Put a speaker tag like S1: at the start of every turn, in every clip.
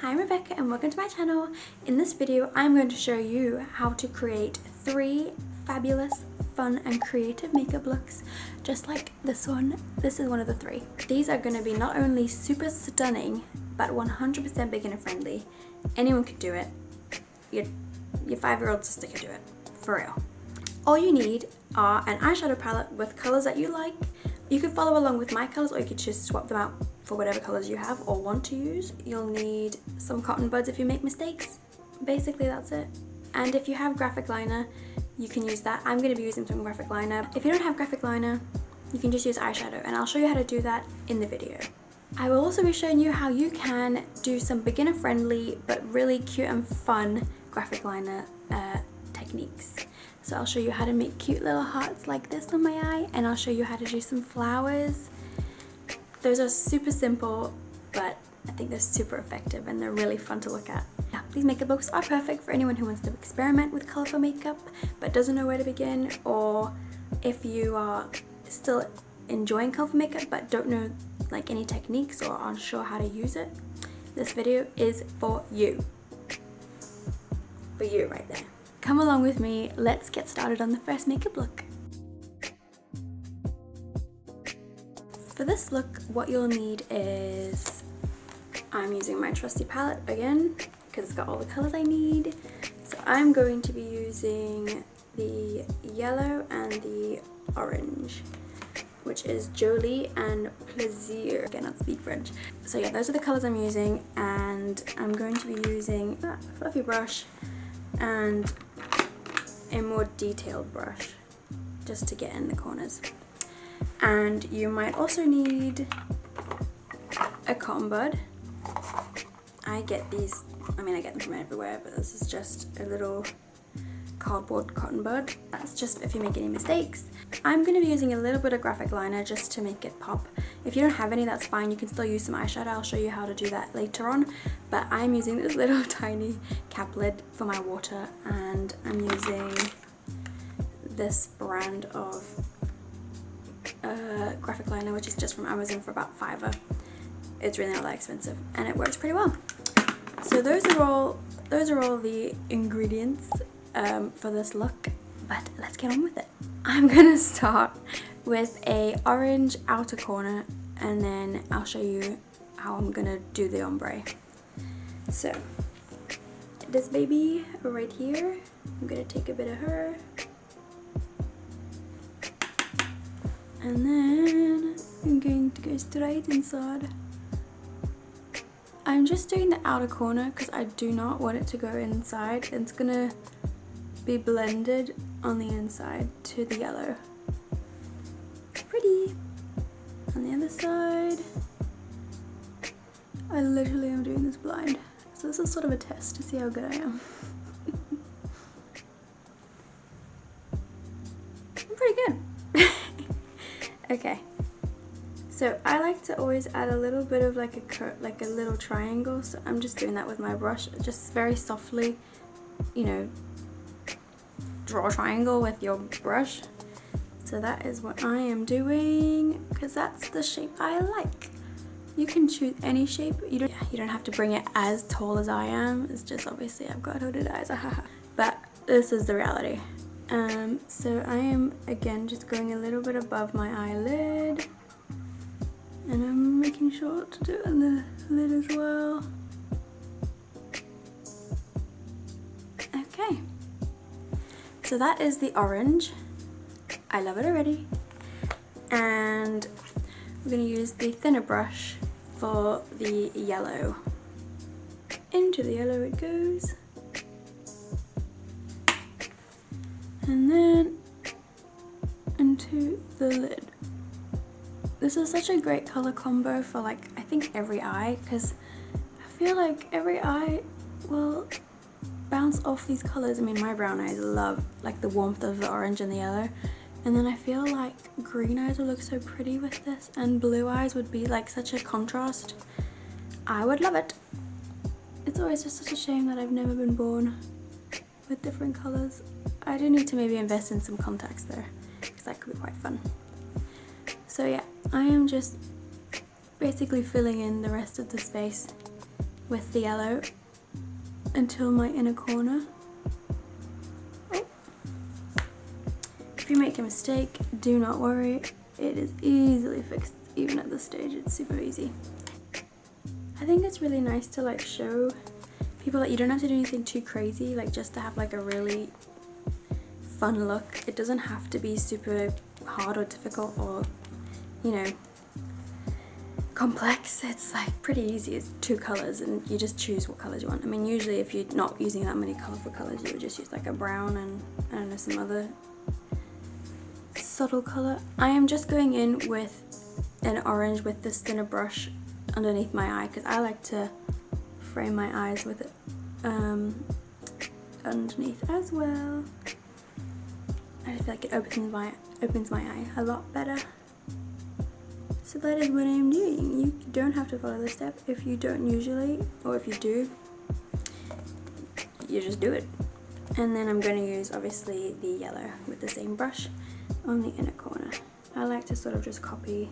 S1: Hi, I'm Rebecca and welcome to my channel. In this video I'm going to show you how to create 3 fabulous, fun and creative makeup looks just like this one. This is one of the 3. These are going to be not only super stunning but 100% beginner friendly. Anyone could do it. Your 5-year-old sister could do it, for real. All you need are an eyeshadow palette with colors that you like. You could follow along with my colors or you could just swap them out for whatever colors you have or want to use. You'll need some cotton buds if you make mistakes. Basically that's it. And if you have graphic liner, you can use that. I'm going to be using some graphic liner. If you don't have graphic liner, you can just use eyeshadow, and I'll show you how to do that in the video. I will also be showing you how you can do some beginner friendly but really cute and fun graphic liner techniques. So I'll show you how to make cute little hearts like this on my eye, and I'll show you how to do some flowers. Those are super simple, but I think they're super effective and they're really fun to look at. Yeah, these makeup looks are perfect for anyone who wants to experiment with colourful makeup but doesn't know where to begin, or if you are still enjoying colourful makeup but don't know like any techniques or aren't sure how to use it. This video is for you. For you right there. Come along with me, let's get started on the first makeup look. For this look, what you'll need is, I'm using my trusty palette again because it's got all the colors I need. So I'm going to be using the yellow and the orange, which is Jolie and Plaisir. I cannot speak French. So yeah, those are the colors I'm using, and I'm going to be using a fluffy brush and a more detailed brush just to get in the corners. And you might also need a cotton bud. I get these, I get them from everywhere, but this is just a little cardboard cotton bud. That's just if you make any mistakes. I'm going to be using a little bit of graphic liner just to make it pop. If you don't have any, that's fine. You can still use some eyeshadow. I'll show you how to do that later on. But I'm using this little tiny cap lid for my water, and I'm using this brand of graphic liner, which is just from Amazon for about $5. It's really not that expensive and it works pretty well. So those are all the ingredients for this look, but let's get on with it. I'm gonna start with a orange outer corner, and then I'll show you how I'm gonna do the ombre. So this baby right here, I'm gonna take a bit of her, and then I'm going to go straight inside. I'm just doing the outer corner because I do not want it to go inside. It's gonna be blended on the inside to the yellow. Pretty. On the other side, I literally am doing this blind. So this is sort of a test to see how good I am. I'm pretty good. Okay, so I like to always add a little bit of like a little triangle, so I'm just doing that with my brush, just very softly, you know, draw a triangle with your brush. So that is what I am doing because that's the shape I like. You can choose any shape. You don't have to bring it as tall as I am. It's just obviously I've got hooded eyes, but this is the reality. So I am again just going a little bit above my eyelid, and I'm making sure to do it on the lid as well. Okay, so that is the orange. I love it already. And we're going to use the thinner brush for the yellow. Into the yellow it goes. And then into the lid. This is such a great color combo for like, I think every eye, because I feel like every eye will bounce off these colors. I mean, my brown eyes love like the warmth of the orange and the yellow, and then I feel like green eyes will look so pretty with this, and blue eyes would be like such a contrast. I would love it. It's always just such a shame that I've never been born with different colors. I do need to maybe invest in some contacts there, because that could be quite fun. So yeah, I am just basically filling in the rest of the space with the yellow until my inner corner. Oh. If you make a mistake, do not worry, it is easily fixed. Even at this stage, it's super easy. I think it's really nice to like show people that you don't have to do anything too crazy, like just to have like a really fun look. It doesn't have to be super hard or difficult or, you know, complex. It's like pretty easy. It's 2 colors and you just choose what colors you want. I mean, usually if you're not using that many colorful colors, you would just use like a brown and I don't know, some other subtle color. I am just going in with an orange with this thinner brush underneath my eye because I like to frame my eyes with it underneath as well. I just feel like it opens my eye a lot better. So that is what I'm doing. You don't have to follow the step if you don't usually, or if you do, you just do it. And then I'm going to use obviously the yellow with the same brush on the inner corner. I like to sort of just copy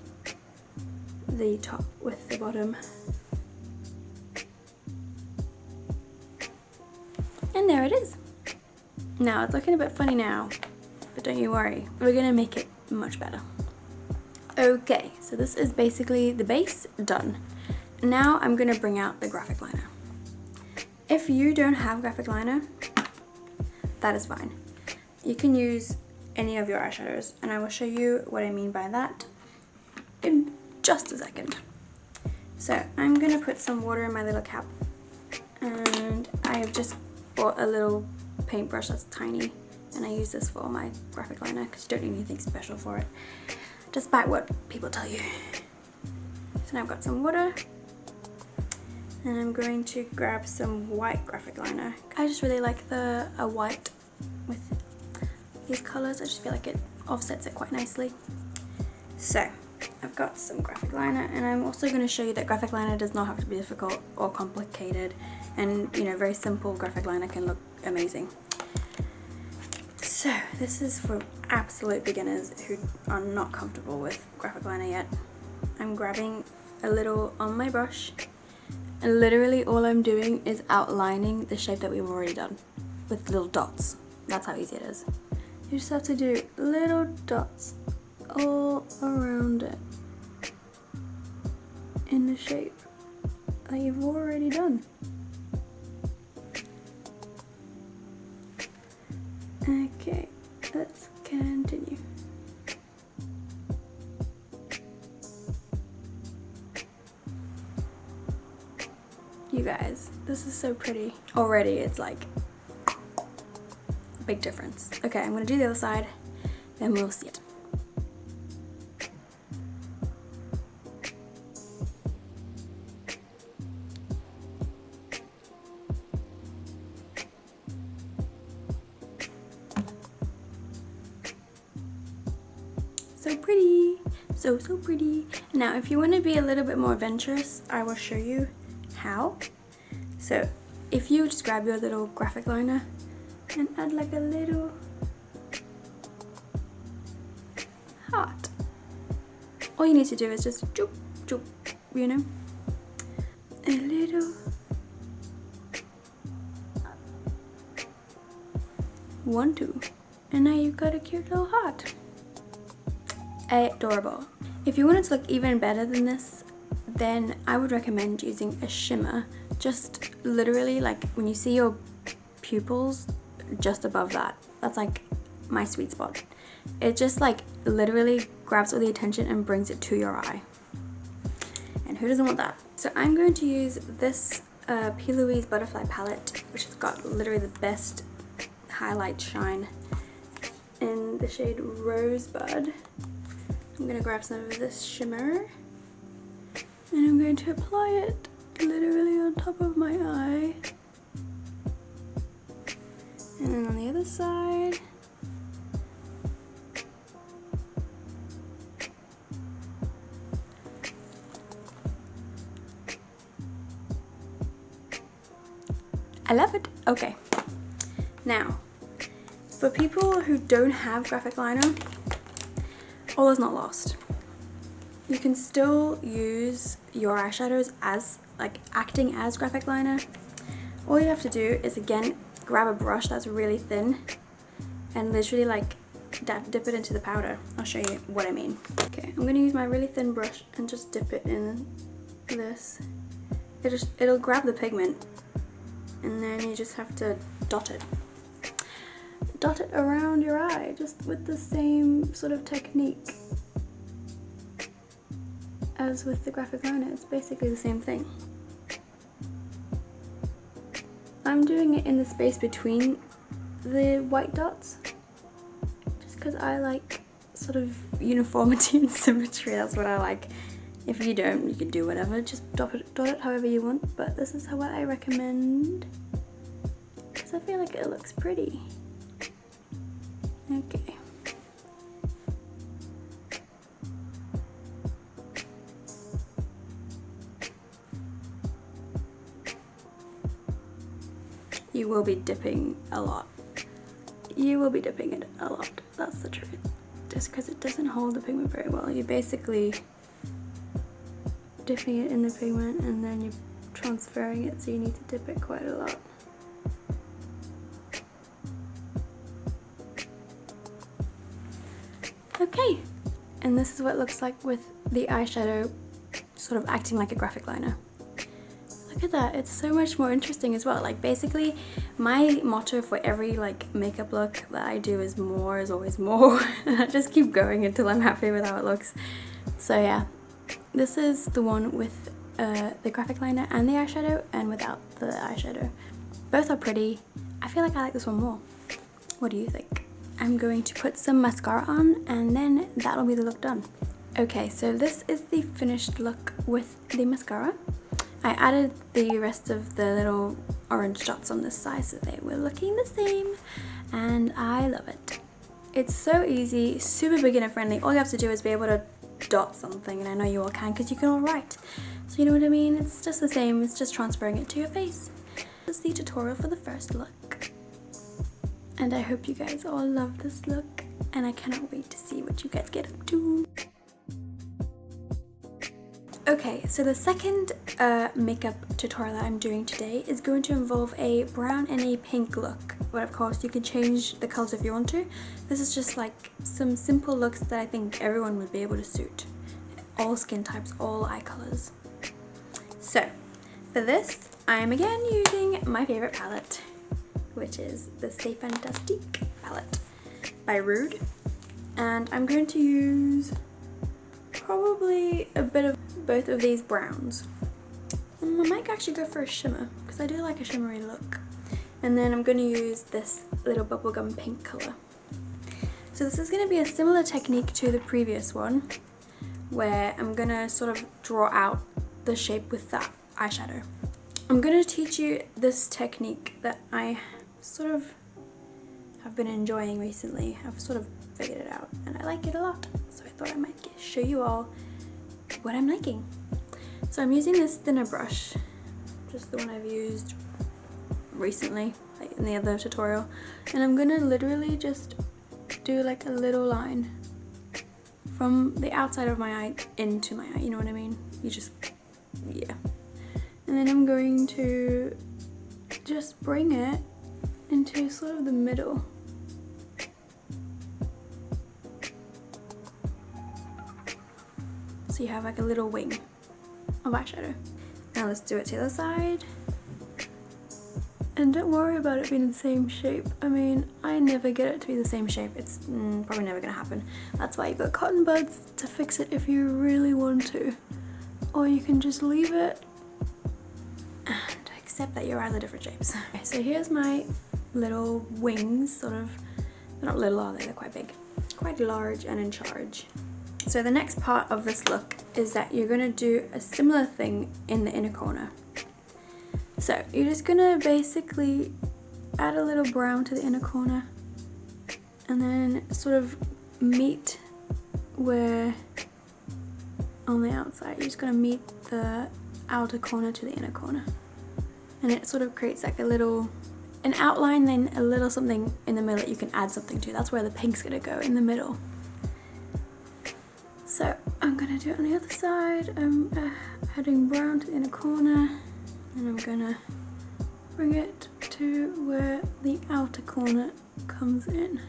S1: the top with the bottom. And there it is. Now it's looking a bit funny now, but don't you worry, we're gonna make it much better. Okay, so this is basically the base done. Now I'm gonna bring out the graphic liner. If you don't have graphic liner, that is fine. You can use any of your eyeshadows, and I will show you what I mean by that in just a second. So I'm gonna put some water in my little cap, and I've just bought a little paintbrush that's tiny, and I use this for my graphic liner because you don't need anything special for it, despite what people tell you. So now I've got some water, and I'm going to grab some white graphic liner. I just really like a white with these colors. I just feel like it offsets it quite nicely. So I've got some graphic liner, and I'm also going to show you that graphic liner does not have to be difficult or complicated, and you know, very simple graphic liner can look amazing. So this is for absolute beginners who are not comfortable with graphic liner yet. I'm grabbing a little on my brush, and literally all I'm doing is outlining the shape that we've already done with little dots. That's how easy it is. You just have to do little dots all around it in the shape that you've already done. Okay, let's continue. You guys, this is so pretty. Already it's like a big difference. Okay, I'm gonna do the other side, then we'll see it. So pretty, so pretty. Now if you want to be a little bit more adventurous, I will show you how. So if you just grab your little graphic liner and add like a little heart, all you need to do is just choop choop, you know, a little 1, 2, and now you've got a cute little heart. Adorable. If you want it to look even better than this, then I would recommend using a shimmer, just literally like when you see your pupils just above that. That's like my sweet spot. It just like literally grabs all the attention and brings it to your eye. And who doesn't want that? So I'm going to use this P. Louise butterfly palette, which has got literally the best highlight shine in the shade Rosebud. I'm going to grab some of this shimmer, and I'm going to apply it literally on top of my eye. And then on the other side. I love it. Okay. Now, for people who don't have graphic liner, all is not lost. You can still use your eyeshadows as like acting as graphic liner, all you have to do is again grab a brush that's really thin and literally like dip it into the powder. I'll show you what I mean. Okay, I'm gonna use my really thin brush and just dip it in this. It'll grab the pigment, and then you just have to dot it. Dot it around your eye, just with the same sort of technique as with the graphic liner. It's basically the same thing. I'm doing it in the space between the white dots, just because I like sort of uniformity and symmetry. That's what I like. If you don't, you can do whatever, just dot it however you want, but this is what I recommend because I feel like it looks pretty. Okay. You will be dipping a lot. You will be dipping it a lot, that's the truth. Just because it doesn't hold the pigment very well. You're basically dipping it in the pigment and then you're transferring it, so you need to dip it quite a lot. Okay, and this is what it looks like with the eyeshadow sort of acting like a graphic liner. Look at that, it's so much more interesting as well. Like basically my motto for every like makeup look that I do is more is always more. I just keep going until I'm happy with how it looks. So yeah, this is the one with the graphic liner and the eyeshadow, and without the eyeshadow. Both are pretty. I feel like I like this one more. What do you think? I'm going to put some mascara on and then that'll be the look done. Okay, so this is the finished look with the mascara. I added the rest of the little orange dots on this side so they were looking the same, and I love it. It's so easy, super beginner friendly. All you have to do is be able to dot something, and I know you all can because you can all write. So you know what I mean? It's just the same, it's just transferring it to your face. This is the tutorial for the first look. And I hope you guys all love this look, and I cannot wait to see what you guys get up to. Okay, so the second makeup tutorial that I'm doing today is going to involve a brown and a pink look. But of course you can change the colours if you want to. This is just like some simple looks that I think everyone would be able to suit. All skin types, all eye colours. So for this, I am again using my favourite palette, which is the Fantastique palette by Rude. And I'm going to use probably a bit of both of these browns. I might actually go for a shimmer because I do like a shimmery look. And then I'm going to use this little bubblegum pink colour. So this is going to be a similar technique to the previous one, where I'm going to sort of draw out the shape with that eyeshadow. I'm going to teach you this technique that I sort of have been enjoying recently. I've sort of figured it out and I like it a lot, so I thought I might show you all what I'm liking. So I'm using this thinner brush, just the one I've used recently, like in the other tutorial, and I'm gonna literally just do like a little line from the outside of my eye into my eye, you know what I mean? You just, yeah. And then I'm going to just bring it into sort of the middle. So you have like a little wing of eyeshadow. Now let's do it to the other side. And don't worry about it being the same shape. I mean, I never get it to be the same shape. It's probably never gonna happen. That's why you got cotton buds to fix it if you really want to. Or you can just leave it and accept that your eyes are different shapes. Okay, so here's my little wings, sort of. They're not little, are they? They're quite big. Quite large and in charge. So the next part of this look is that you're going to do a similar thing in the inner corner. So you're just going to basically add a little brown to the inner corner and then sort of meet where on the outside you're just going to meet the outer corner to the inner corner, and it sort of creates like a little an outline, then a little something in the middle that you can add something to. That's where the pink's going to go, in the middle. So I'm gonna do it on the other side. I'm adding brown to the inner corner, and I'm gonna bring it to where the outer corner comes in.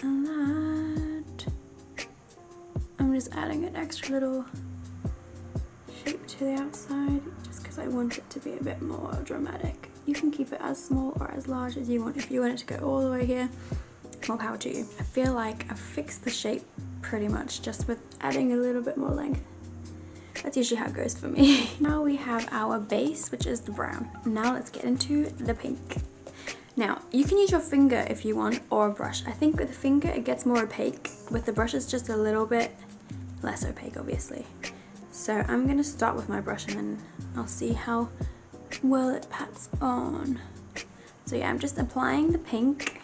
S1: And that, I'm just adding an extra little shape to the outside just because I want it to be a bit more dramatic. You can keep it as small or as large as you want. If you want it to go all the way here, more power to you. I feel like I've fixed the shape pretty much just with adding a little bit more length. That's usually how it goes for me. Now we have our base, which is the brown. Now let's get into the pink. Now, you can use your finger if you want, or a brush. I think with the finger it gets more opaque. With the brush it's just a little bit less opaque, obviously. So I'm gonna start with my brush and then I'll see how well it pats on. So yeah, I'm just applying the pink,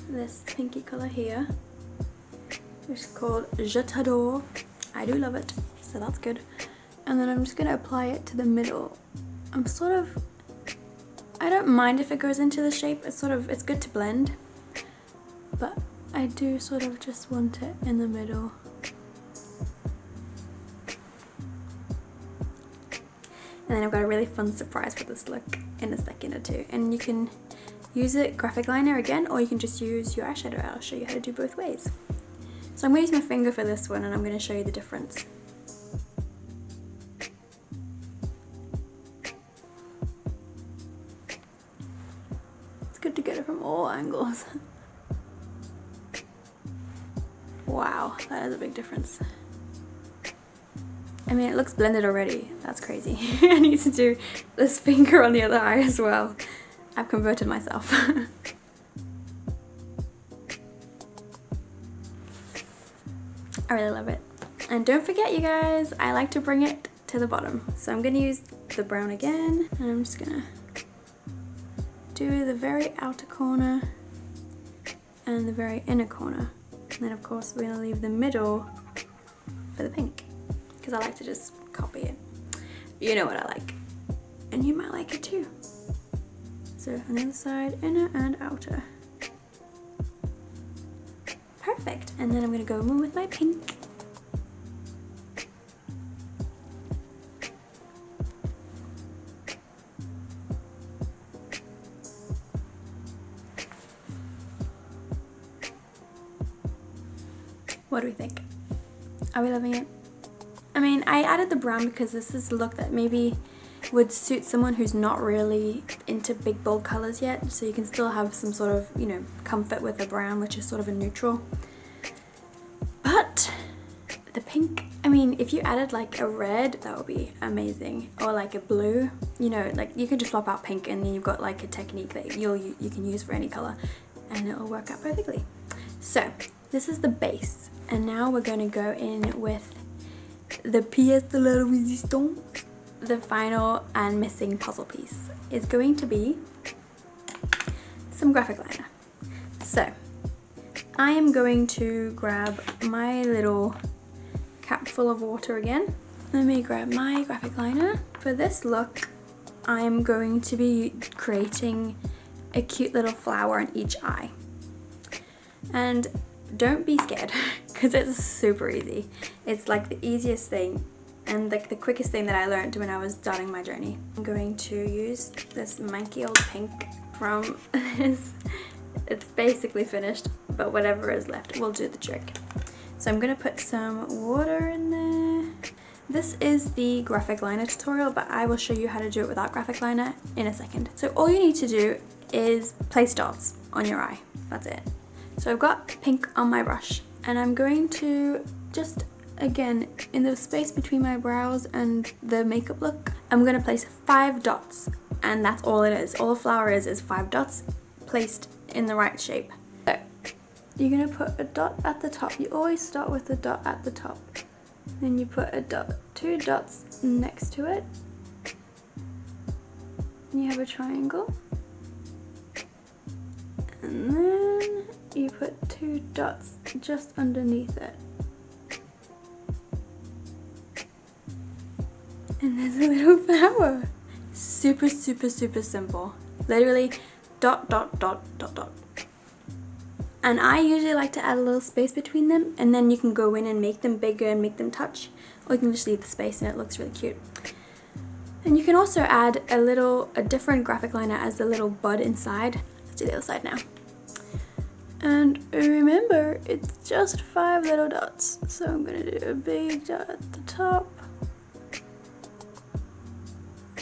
S1: this pinky color here, which is called Je t'adore. I do love it, so that's good. And then I'm just gonna apply it to the middle. I don't mind if it goes into the shape. It's good to blend, but I do sort of just want it in the middle. And then I've got a really fun surprise for this look in a second or two. And you can use a graphic liner again, or you can just use your eyeshadow. I'll show you how to do both ways. So I'm going to use my finger for this one, and I'm going to show you the difference. It's good to get it from all angles. Wow, that is a big difference. I mean, it looks blended already. That's crazy. I need to do this finger on the other eye as well. I've converted myself. I really love it. And don't forget, you guys, I like to bring it to the bottom. So I'm gonna use the brown again, and I'm just gonna do the very outer corner and the very inner corner. And then of course we're gonna leave the middle for the pink, because I like to just copy it. You know what I like, and you might like it too. So on the other side, inner and outer. Perfect. And then I'm gonna go in with my pink. What do we think? Are we loving it? I mean, I added the brown because this is a look that maybe would suit someone who's not really into big bold colors yet, so you can still have some sort of, you know, comfort with the brown, which is sort of a neutral. But the pink, I mean, if you added like a red, that would be amazing, or like a blue, you know, like you could just swap out pink and then you've got like a technique that you can use for any color and it'll work out perfectly. So this is the base, and now we're going to go in with the pièce de la résistance. The final and missing puzzle piece is going to be some graphic liner. So I am going to grab my little cap full of water again. Let me grab my graphic liner. For this look, I am going to be creating a cute little flower in each eye. And don't be scared, because it's super easy. It's like the easiest thing and like the quickest thing that I learned when I was starting my journey. I'm going to use this manky old pink from this. It's basically finished, but whatever is left will do the trick. So I'm going to put some water in there. This is the graphic liner tutorial, but I will show you how to do it without graphic liner in a second. So all you need to do is place dots on your eye. That's it. So I've got pink on my brush, and I'm going to just, again, in the space between my brows and the makeup look, I'm going to place 5 dots, and that's all it is. All the flower is 5 dots placed in the right shape. So you're going to put a dot at the top. You always start with the dot at the top. Then you put a dot, 2 dots next to it. And you have a triangle. And then you put 2 dots just underneath it. And there's a little flower. Super, super, super simple. Literally dot, dot, dot, dot, dot. And I usually like to add a little space between them, and then you can go in and make them bigger and make them touch, or you can just leave the space and it looks really cute. And you can also add a different graphic liner as the little bud inside. Let's do the other side now. And remember, it's just 5 little dots. So I'm gonna do a big dot at the top,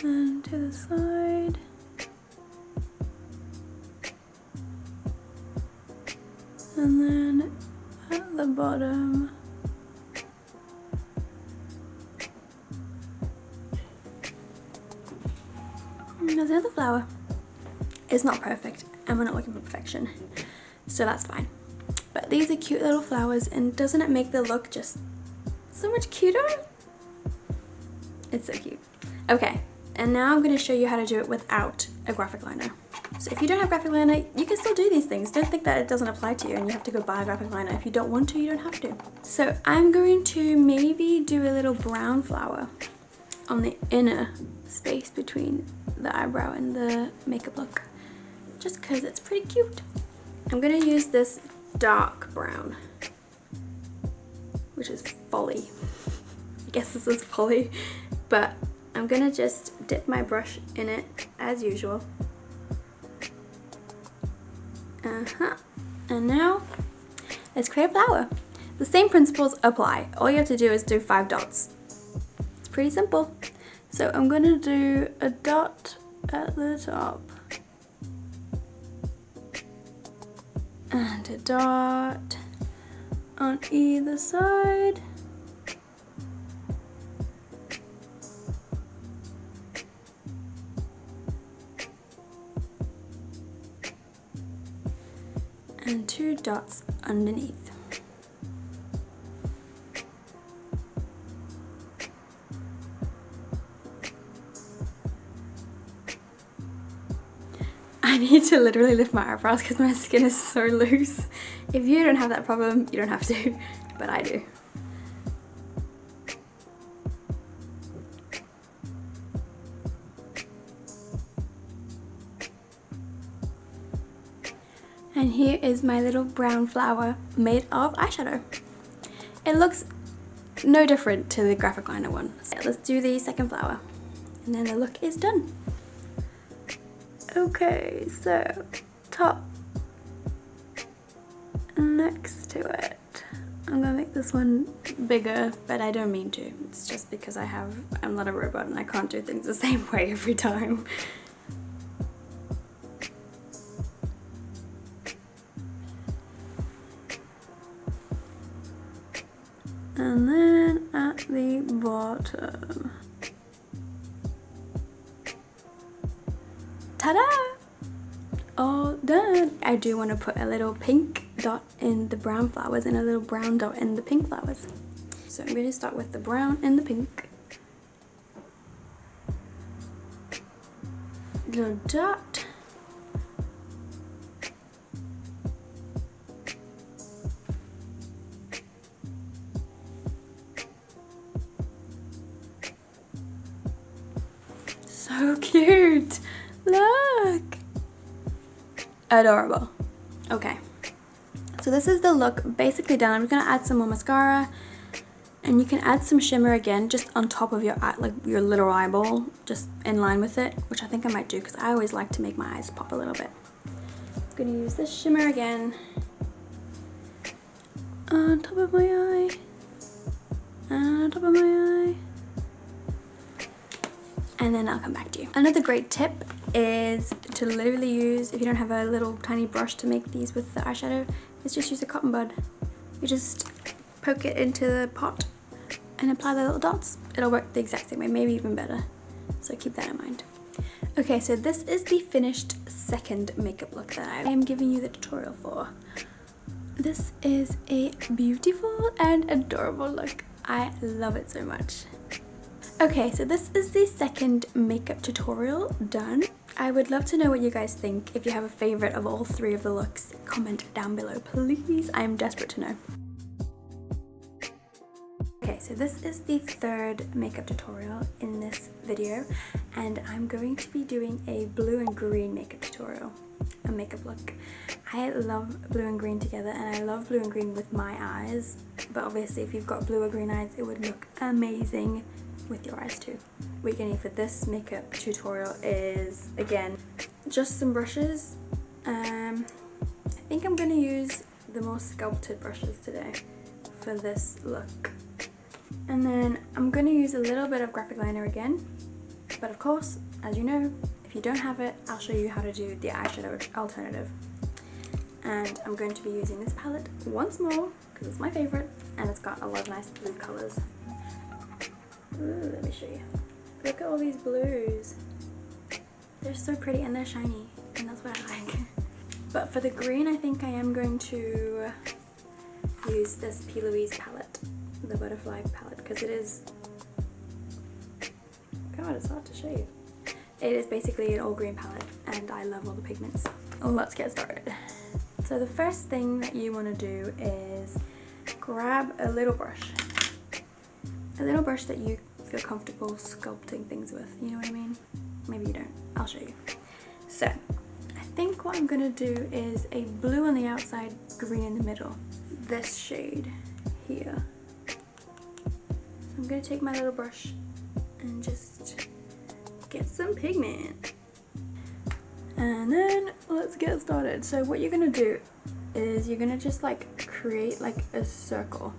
S1: and to the side. And then at the bottom. And there's another flower. It's not perfect, and we're not looking for perfection, so that's fine. But these are cute little flowers, and doesn't it make the look just so much cuter? It's so cute. Okay, and now I'm going to show you how to do it without a graphic liner. So if you don't have graphic liner, you can still do these things. Don't think that it doesn't apply to you and you have to go buy a graphic liner. If you don't want to, you don't have to. So I'm going to maybe do a little brown flower on the inner space between the eyebrow and the makeup look, just because it's pretty cute. I'm going to use this dark brown, which is Folly. I guess this is Folly, but I'm going to just dip my brush in it as usual. And now let's create a flower. The same principles apply. All you have to do is do 5 dots. It's pretty simple. So I'm going to do a dot at the top and a dot on either side. And 2 dots underneath. I need to literally lift my eyebrows because my skin is so loose. If you don't have that problem, you don't have to, but I do. And here is my little brown flower made of eyeshadow. It looks no different to the graphic liner one. So let's do the second flower, and then the look is done. Okay, so top next to it. I'm gonna make this one bigger, but I don't mean to. It's just because I'm not a robot and I can't do things the same way every time. And then at the bottom. Ta-da! All done. I do want to put a little pink dot in the brown flowers and a little brown dot in the pink flowers. So I'm going to start with the brown and the pink. Little dot. So cute! Look! Adorable. Okay, so this is the look basically done. I'm gonna add some more mascara, and you can add some shimmer again just on top of your eye, like your little eyeball, just in line with it, which I think I might do because I always like to make my eyes pop a little bit. I'm gonna use this shimmer again on top of my eye, and on top of my eye. And then I'll come back to you. Another great tip is to literally use, if you don't have a little tiny brush to make these with the eyeshadow, is just use a cotton bud. You just poke it into the pot and apply the little dots. It'll work the exact same way, maybe even better. So keep that in mind. Okay, so this is the finished second makeup look that I am giving you the tutorial for. This is a beautiful and adorable look. I love it so much. Okay, so this is the second makeup tutorial done. I would love to know what you guys think. If you have a favorite of all 3 of the looks, comment down below, please. I am desperate to know. Okay, so this is the third makeup tutorial in this video, and I'm going to be doing a blue and green makeup tutorial. a makeup look. I love blue and green together, and I love blue and green with my eyes, but obviously if you've got blue or green eyes it would look amazing with your eyes too. What you're gonna need for this makeup tutorial is, again, just some brushes. I think I'm gonna use the more sculpted brushes today for this look. And then I'm gonna use a little bit of graphic liner again, but of course, as you know, if you don't have it, I'll show you how to do the eyeshadow alternative. And I'm going to be using this palette once more because it's my favorite and it's got a lot of nice blue colors. Ooh, let me show you. Look at all these blues. They're so pretty and they're shiny, and that's what I like. But for the green, I think I am going to use this P. Louise palette, the butterfly palette, because it is, God, it's hard to show you. It is basically an all green palette and I love all the pigments. Let's get started. So the first thing that you want to do is grab a little brush that you feel comfortable sculpting things with, you know what I mean? Maybe you don't, I'll show you. So I think what I'm going to do is a blue on the outside, green in the middle. This shade here. So I'm going to take my little brush and just get some pigment. And then let's get started. So what you're going to do is you're going to just like create like a circle.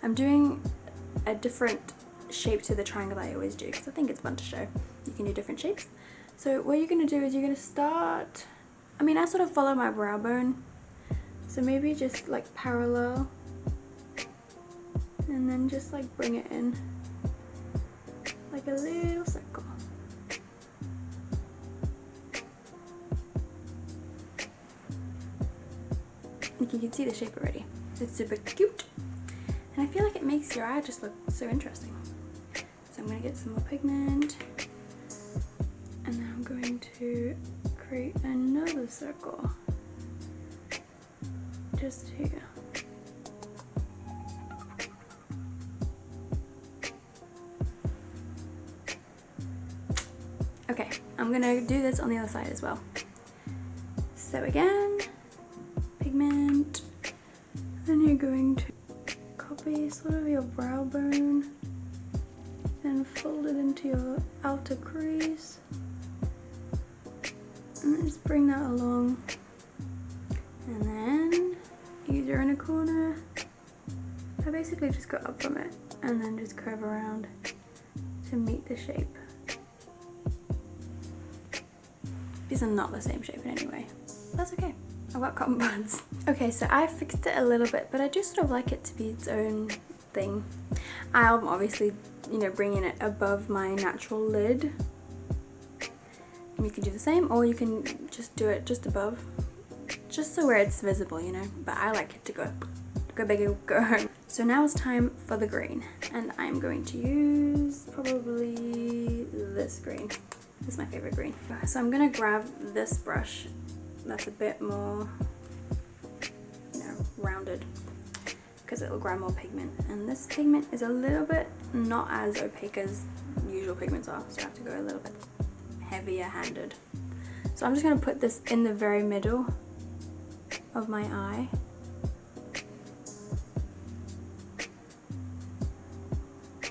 S1: I'm doing a different shape to the triangle I always do because I think it's fun to show. You can do different shapes. So what you're going to do is you're going to start, I sort of follow my brow bone. So maybe just like parallel and then just like bring it in like a little circle. Like you can see the shape already. It's super cute. And I feel like it makes your eye just look so interesting. So I'm going to get some more pigment. And now I'm going to create another circle. Just here. Okay, I'm going to do this on the other side as well. So again, pigment. Then you're going to copy sort of your brow bone and fold it into your outer crease. And then just bring that along. And then use your inner corner. I basically just go up from it and then just curve around to meet the shape. These are not the same shape in any way. That's okay. I've got cotton buds. Okay, so I fixed it a little bit, but I just sort of like it to be its own thing. I'm obviously, bringing it above my natural lid. And you can do the same, or you can just do it just above, just so where it's visible, but I like it to go big or go home. So now it's time for the green, and I'm going to use probably this green. This is my favorite green. So I'm gonna grab this brush that's a bit more, rounded, because it'll grab more pigment. And this pigment is a little bit not as opaque as usual pigments are, so I have to go a little bit heavier handed. So I'm just going to put this in the very middle of my eye.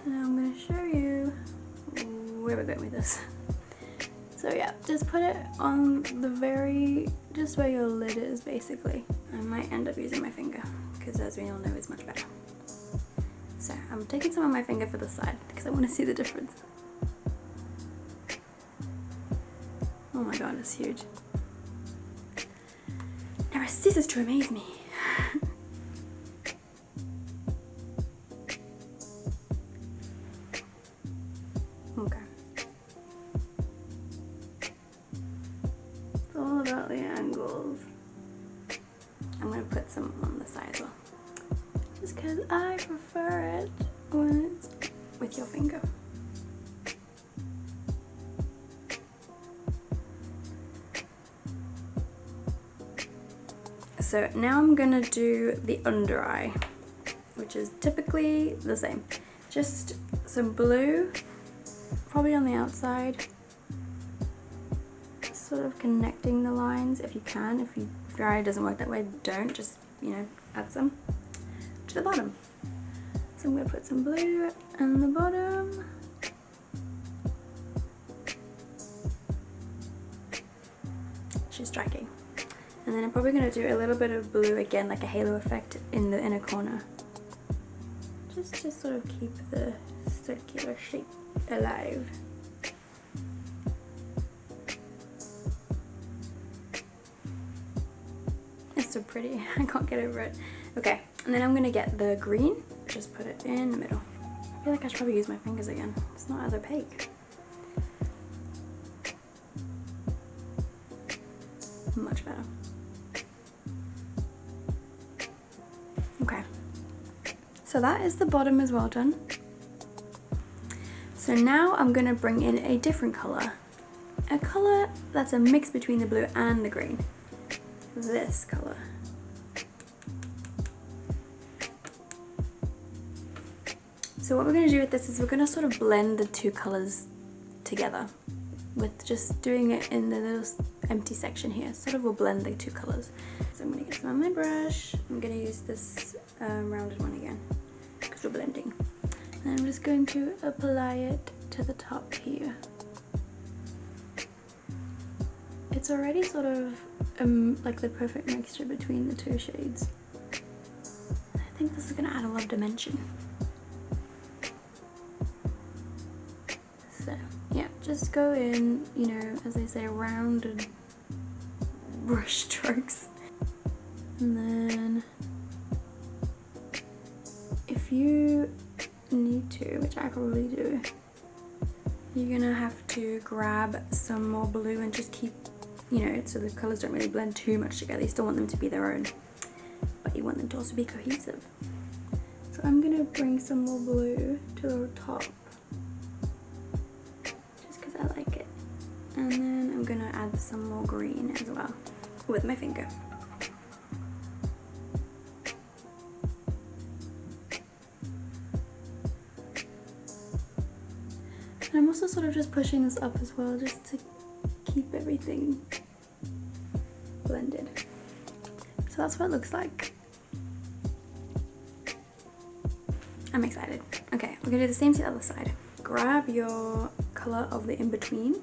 S1: And I'm going to show you where we're going with this. So yeah, just put it on the just where your lid is basically. I might end up using my finger because, as we all know, it's much better. So I'm taking some on my finger for the side because I want to see the difference. Oh my god, it's huge. Now it ceases to amaze me. Okay. It's all about the angles. I'm going to put some on the side as well. Just because I prefer it when it's with your finger. So now I'm gonna do the under eye, which is typically the same. Just some blue, probably on the outside, just sort of connecting the lines if you can. If your eye doesn't work that way, don't. Just, you know, add some to the bottom. So I'm going to put some blue on the bottom. She's striking. And then I'm probably going to do a little bit of blue again, like a halo effect in the inner corner. Just to sort of keep the circular shape alive. It's so pretty. I can't get over it. Okay, and then I'm going to get the green. Just put it in the middle. I feel like I should probably use my fingers again. It's not as opaque. Much better. Okay. So that is the bottom as well done. So now I'm going to bring in a different colour. A colour that's a mix between the blue and the green. This colour. So what we're going to do with this is we're going to sort of blend the two colours together with just doing it in the little empty section here. Sort of will blend the two colours. So I'm going to get some on my brush. I'm going to use this rounded one again because we're blending. And I'm just going to apply it to the top here. It's already sort of like the perfect mixture between the two shades. I think this is going to add a lot of dimension. So yeah, just go in, you know, as they say, rounded brush strokes. And then if you need to, which I probably do, you're gonna have to grab some more blue and just keep, you know, so the colours don't really blend too much together. You still want them to be their own, but you want them to also be cohesive. So I'm gonna bring some more blue to the top, just because I like it. And then I'm gonna add some more green as well with my finger. And I'm also sort of just pushing this up as well, just to keep everything blended. So that's what it looks like. I'm excited. Okay, we're gonna do the same to the other side. Grab your color of the in-between.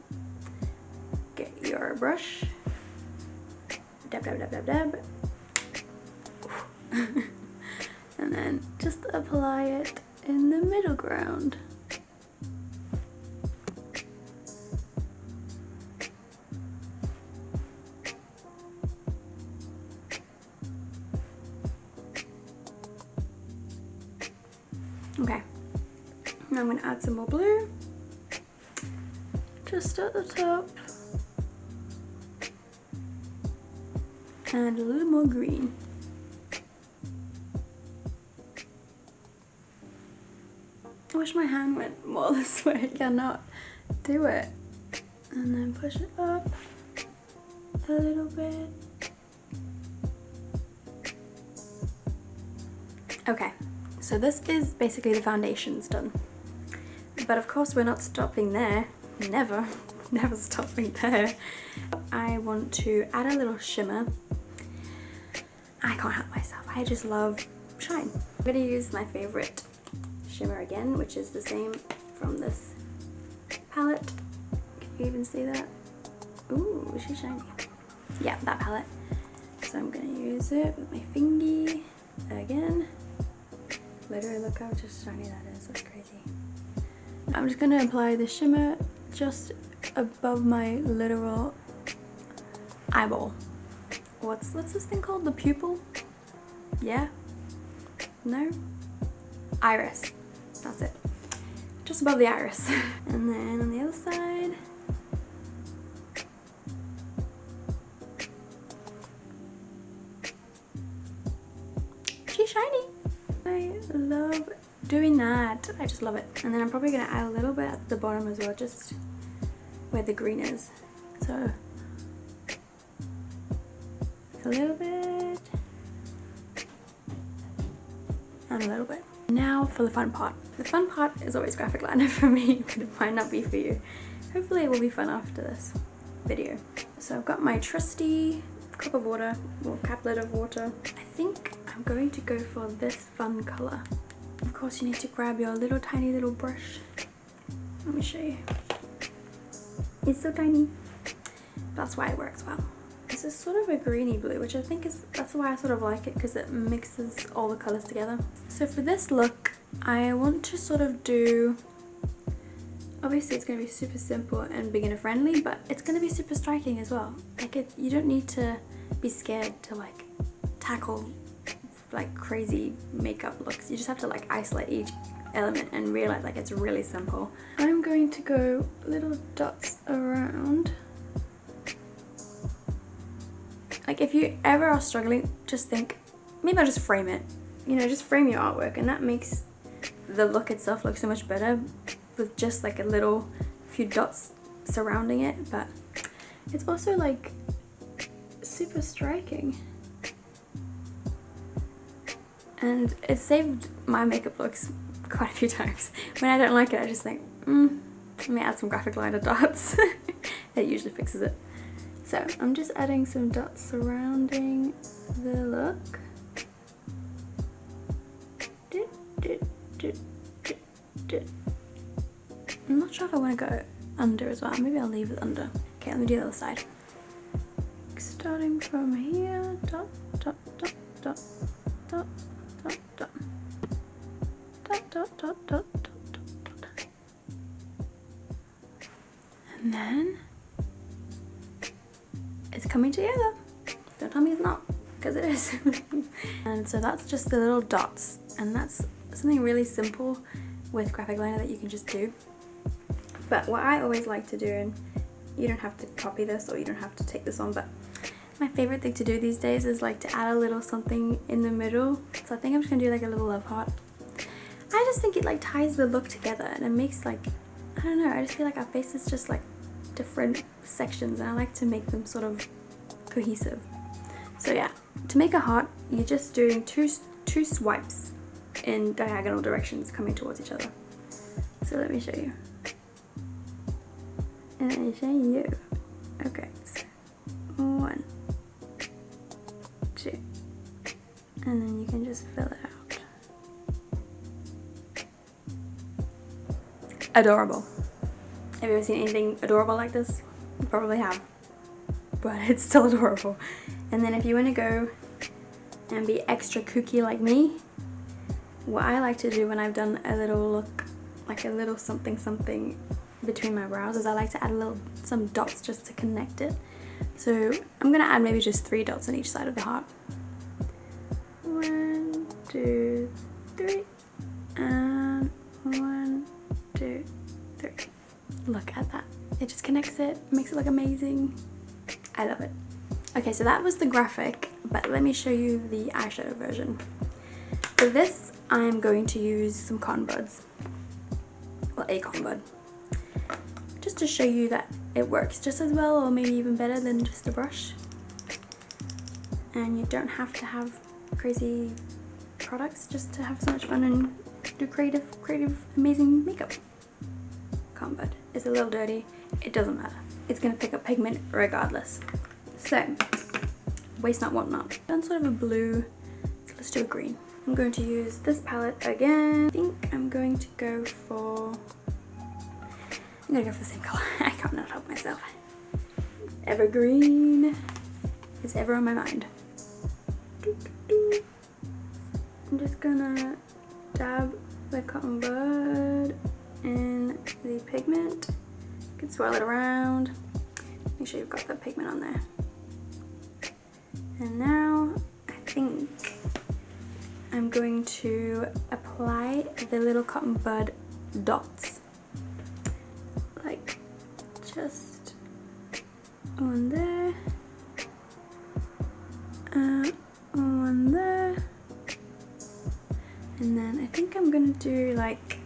S1: Get your brush. Dab, dab, dab, dab, dab. And then just apply it in the middle ground. Okay, now I'm going to add some more blue, just at the top, and a little more green. I wish my hand went more this way, I cannot do it. And then push it up a little bit. Okay. So this is basically the foundations done. But of course we're not stopping there. Never stopping there. I want to add a little shimmer. I can't help myself. I just love shine. I'm going to use my favorite shimmer again, which is the same from this palette. Can you even see that? Ooh, she's shiny. Yeah, that palette. So I'm going to use it with my fingy again. Literally, look how just shiny that is. That's crazy. I'm just going to apply the shimmer just above my literal eyeball. What's this thing called? The pupil? Yeah? No? Iris. That's it. Just above the iris. And then on the other side. She's shiny. I love doing that. I just love it. And then I'm probably going to add a little bit at the bottom as well, just where the green is. So a little bit and a little bit. Now for the fun part. The fun part is always graphic liner for me, but it might not be for you. Hopefully it will be fun after this video. So I've got my trusty cup of water, or caplet of water. I think I'm going to go for this fun colour. Of course you need to grab your little tiny little brush. Let me show you. It's so tiny. That's why it works well. This is sort of a greeny blue, which I think is, that's why I sort of like it, because it mixes all the colours together. So for this look, I want to sort of do, obviously it's going to be super simple and beginner friendly, but it's going to be super striking as well. Like you don't need to be scared to like tackle like crazy makeup looks. You just have to like isolate each element and realize like it's really simple. I'm going to go little dots around. Like if you ever are struggling, just think, maybe I'll just frame it. You know, just frame your artwork, and that makes the look itself look so much better with just like a little few dots surrounding it. But it's also like super striking. And it saved my makeup looks quite a few times. When I don't like it, I just think, let me add some graphic liner dots. It usually fixes it. So I'm just adding some dots surrounding the look. I'm not sure if I want to go under as well. Maybe I'll leave it under. Okay, let me do the other side. Starting from here, dot, dot, dot, dot, dot, dot, dot, dot, dot, dot, dot, dot. And then it's coming together. Don't tell me it's not, because it is. And so that's just the little dots, and that's something really simple with graphic liner that you can just do. But what I always like to do, and you don't have to copy this or you don't have to take this on, but my favorite thing to do these days is like to add a little something in the middle. So I think I'm just gonna do like a little love heart. I just think it like ties the look together, and it makes like, I don't know, I just feel like our face is just like different sections, and I like to make them sort of cohesive. So yeah, to make a heart, you're just doing two swipes in diagonal directions coming towards each other. So let me show you. And let me show you. Okay, so 1, 2, and then you can just fill it out. Adorable. Have you ever seen anything adorable like this? You probably have, but it's still adorable. And then if you want to go and be extra kooky like me, what I like to do when I've done a little look, like a little something something between my brows, is I like to add some dots just to connect it. So I'm gonna add maybe just 3 dots on each side of the heart. 1, 2, 3, and 1, 2, 3. Look at that. It just connects it, makes it look amazing. I love it. Okay, so that was the graphic, but let me show you the eyeshadow version. For this, I'm going to use some cotton buds. Well, a cotton bud. Just to show you that it works just as well, or maybe even better than just a brush. And you don't have to have crazy products just to have so much fun and do creative, amazing makeup. Cotton bud. It's a little dirty. It doesn't matter. It's going to pick up pigment regardless. So, waste not, want not. Done sort of a blue, so let's do a green. I'm going to use this palette again. I think I'm going to go for, I'm going to go for the same color. I can't not help myself. Evergreen is ever on my mind. I'm just gonna dab the cotton bud in the pigment. You can swirl it around. Make sure you've got the pigment on there. And now I think I'm going to apply the little cotton bud dots. Like just one there, one there, and then I think I'm gonna do like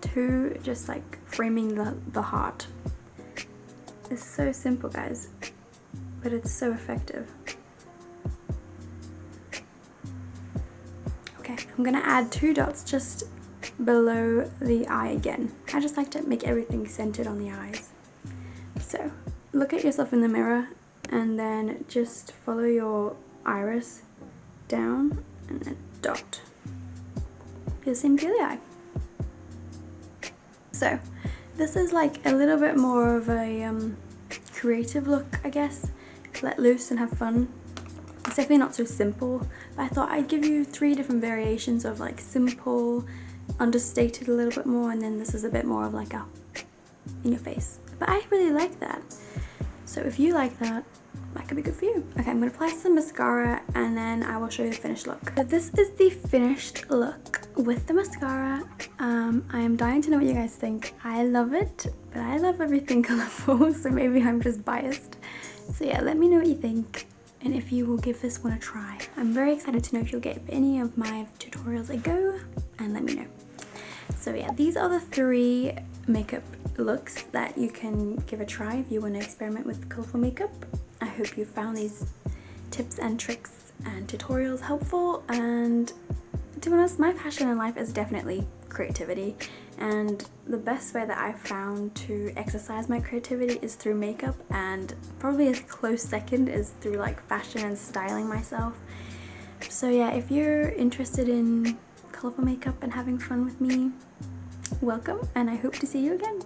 S1: 2, just like framing the heart. It's so simple, guys, but it's so effective. Okay, I'm gonna add 2 dots just below the eye again. I just like to make everything centered on the eyes. So look at yourself in the mirror and then just follow your iris down and then dot. Do the same to the eye. So this is like a little bit more of a creative look, I guess. Let loose and have fun. It's definitely not so simple, but I thought I'd give you 3 different variations of like simple, understated a little bit more, and then this is a bit more of like a in your face. But I really like that. So if you like that, that could be good for you. Okay, I'm gonna apply some mascara and then I will show you the finished look. So this is the finished look with the mascara. I am dying to know what you guys think. I love it, but I love everything colourful, so maybe I'm just biased. So yeah, let me know what you think and if you will give this one a try. I'm very excited to know if you'll get any of my tutorials a go, and let me know. So yeah, these are the 3 makeup looks that you can give a try if you want to experiment with colourful makeup. I hope you found these tips and tricks and tutorials helpful, and to be honest, my passion in life is definitely creativity, and the best way that I've found to exercise my creativity is through makeup, and probably a close second is through like fashion and styling myself. So yeah, if you're interested in colourful makeup and having fun with me, welcome, and I hope to see you again.